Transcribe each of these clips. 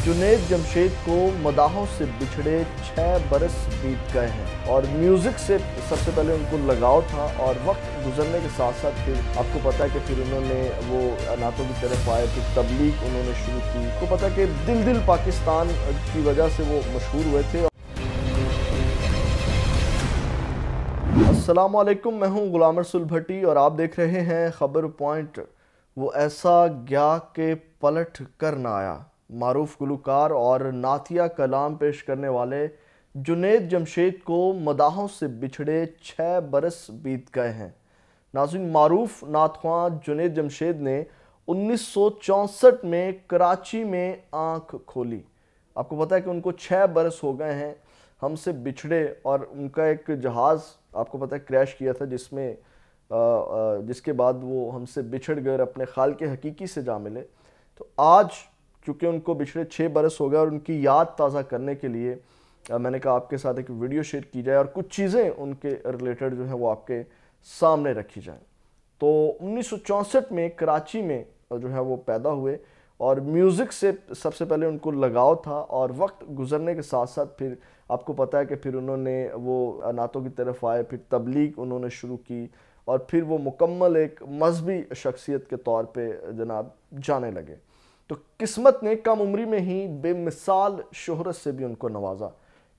जुनैद जमशेद को मदाहों से बिछड़े 6 बरस बीत गए हैं और म्यूज़िक से सबसे पहले उनको लगाव था और वक्त गुजरने के साथ साथ फिर आपको पता है कि फिर उन्होंने वो नातों की तरफ आए, फिर तबलीग उन्होंने शुरू की। आपको पता है कि दिल दिल पाकिस्तान की वजह से वो मशहूर हुए थे। अस्सलाम वालेकुम, मैं हूँ गुलाम रसूल भट्टी और आप देख रहे हैं खबर पॉइंट। वो ऐसा गया के पलट कर ना आया। मारूफ गुलकार और नातिया कलाम पेश करने वाले जुनैद जमशेद को मदाहों से बिछड़े 6 बरस बीत गए हैं। नाज़रीन, मारूफ नातख्वां जुनैद जमशेद ने 1964 में कराची में आंख खोली। आपको पता है कि उनको 6 बरस हो गए हैं हमसे बिछड़े, और उनका एक जहाज़ आपको पता है क्रैश किया था जिसके बाद वो हमसे बिछड़ गए और अपने खाल के हकीकी से जा मिले। तो आज चूँकि उनको बिछड़े 6 बरस हो गए और उनकी याद ताज़ा करने के लिए मैंने कहा आपके साथ एक वीडियो शेयर की जाए और कुछ चीज़ें उनके रिलेटेड जो है वो आपके सामने रखी जाएं। तो 1964 में कराची में जो है वो पैदा हुए और म्यूज़िक से सबसे पहले उनको लगाव था और वक्त गुजरने के साथ साथ फिर आपको पता है कि फिर उन्होंने वो नातों की तरफ आए, फिर तबलीग उन्होंने शुरू की और फिर वो मुकम्मल एक मजहबी शख्सियत के तौर पे जनाब जाने लगे। तो किस्मत ने कम उम्री में ही बेमिसाल शोहरत से भी उनको नवाजा।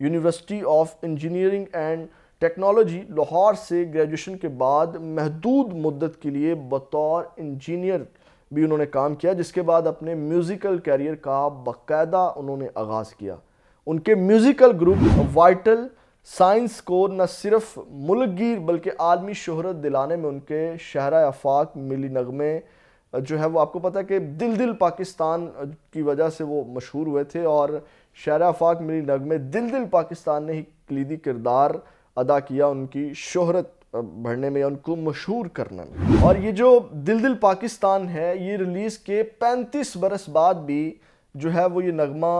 University of engineering and technology Lahore से ग्रेजुएशन के बाद महदूद मुद्दत के लिए बतौर इंजीनियर भी उन्होंने काम किया, जिसके बाद अपने म्यूज़िकल कैरियर का बाकायदा उन्होंने आगाज़ किया। उनके म्यूज़िकल ग्रुप वाइटल साइंस को न सिर्फ मुल्कगीर बल्कि आलमी शोहरत दिलाने में उनके शहरा आफाक मिली नगमे जो है वो आपको पता है कि दिल दिल पाकिस्तान की वजह से वो मशहूर हुए थे और शहरा आफाक मिली नगमे दिल दिल पाकिस्तान ने ही कलीदी किरदार अदा किया उनकी शोहरत बढ़ने में, उनको मशहूर करने में। और ये जो दिल दिल पाकिस्तान है ये रिलीज़ के 35 बरस बाद भी जो है वो ये नगमा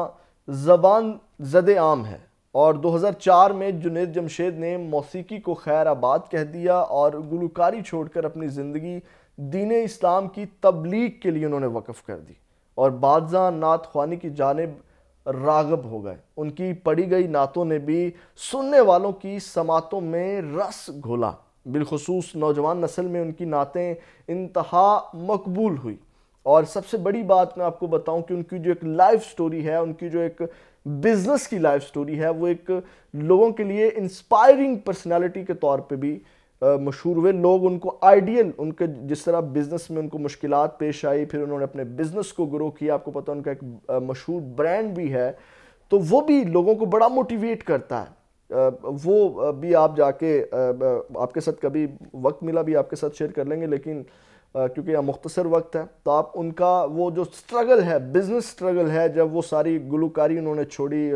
ज़बान ज़दे आम है। और 2004 में जुनैद जमशेद ने मौसीकी को खैर आबाद कह दिया और गुलकारी छोड़कर अपनी ज़िंदगी दीन इस्लाम की तबलीग के लिए उन्होंने वक़फ़ कर दी और बादशाह नात ख्वानी की जानिब राग़ब हो गए। उनकी पढ़ी गई नातों ने भी सुनने वालों की समातों में रस घोला। बिलखुसूस नौजवान नस्ल में उनकी नातें इंतहा मकबूल हुई। और सबसे बड़ी बात मैं आपको बताऊं कि उनकी जो एक लाइफ स्टोरी है, उनकी जो एक बिज़नेस की लाइफ स्टोरी है, वो एक लोगों के लिए इंस्पायरिंग पर्सनालिटी के तौर पे भी मशहूर हुए। लोग उनको आइडियल, उनके जिस तरह बिज़नेस में उनको मुश्किलात पेश आई, फिर उन्होंने अपने बिज़नेस को ग्रो किया। आपको पता है उनका एक मशहूर ब्रांड भी है, तो वो भी लोगों को बड़ा मोटिवेट करता है। वो भी आप जाके आपके साथ कभी वक्त मिला भी आपके साथ शेयर कर लेंगे, लेकिन क्योंकि यहाँ मुख्तसर वक्त है तो आप उनका वो जो स्ट्रगल है, बिज़नेस स्ट्रगल है, जब वो सारी गुलकारी उन्होंने छोड़ी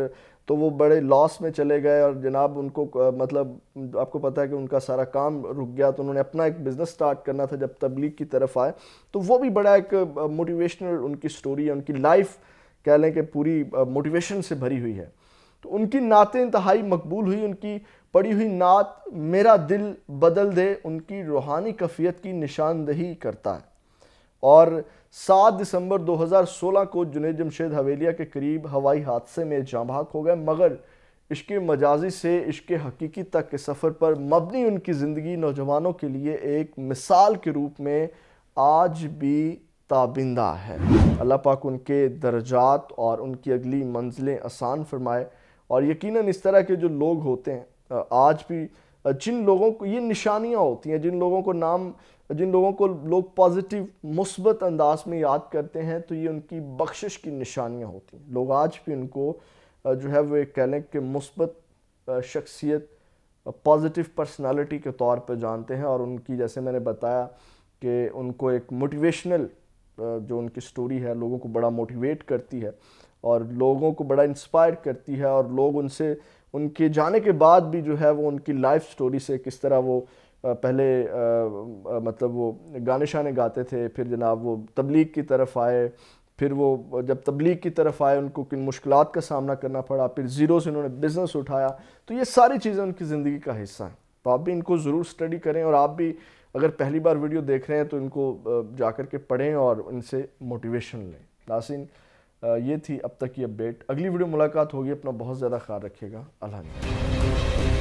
तो वो बड़े लॉस में चले गए और जनाब उनको मतलब आपको पता है कि उनका सारा काम रुक गया, तो उन्होंने अपना एक बिज़नेस स्टार्ट करना था जब तबलीग की तरफ आए। तो वो भी बड़ा एक मोटिवेशनल उनकी स्टोरी है, उनकी लाइफ कह लें कि पूरी मोटिवेशन से भरी हुई है। तो उनकी नातें इंतहाई मकबूल हुई। उनकी पढ़ी हुई नात मेरा दिल बदल दे उनकी रूहानी कफ़ियत की निशानदही करता है। और 7 दिसंबर 2016 को जुनैद जमशेद हवेलिया के करीब हवाई हादसे में जाँबाक हो गए, मगर इश्क मजाजी से इश्क हकीकी तक के सफ़र पर मबनी उनकी ज़िंदगी नौजवानों के लिए एक मिसाल के रूप में आज भी ताबिंदा है। अल्लाह पाक उनके दर्जात और उनकी अगली मंजिलें आसान फरमाए। और यकीनन इस तरह के जो लोग होते हैं आज भी, जिन लोगों को ये निशानियाँ होती हैं, जिन लोगों को लोग पॉजिटिव मुस्बत अंदाज में याद करते हैं, तो ये उनकी बख्शिश की निशानियाँ होती हैं। लोग आज भी उनको जो है वो एक कह लें कि मुस्बत शख्सियत, पॉजिटिव पर्सनालिटी के तौर पर जानते हैं। और उनकी जैसे मैंने बताया कि उनको एक मोटिवेशनल जो उनकी स्टोरी है लोगों को बड़ा मोटिवेट करती है और लोगों को बड़ा इंस्पायर करती है। और लोग उनसे उनके जाने के बाद भी जो है वो उनकी लाइफ स्टोरी से किस तरह वो पहले मतलब वो गाने शाने गाते थे, फिर जनाब वो तबलीग की तरफ आए, फिर वो जब तबलीग की तरफ आए उनको किन मुश्किलात का सामना करना पड़ा, फिर ज़ीरो से उन्होंने बिज़नेस उठाया। तो ये सारी चीज़ें उनकी ज़िंदगी का हिस्सा हैं। तो आप भी इनको ज़रूर स्टडी करें और आप भी अगर पहली बार वीडियो देख रहे हैं तो इनको जाकर के पढ़ें और इनसे मोटिवेशन लें। नाज़रीन, یہ تھی اب تک کی اپڈیٹ. اگلی ویڈیو ملاقات ہوگی. اپنا بہت زیادہ خیال رکھیے گا. اللہ حافظ.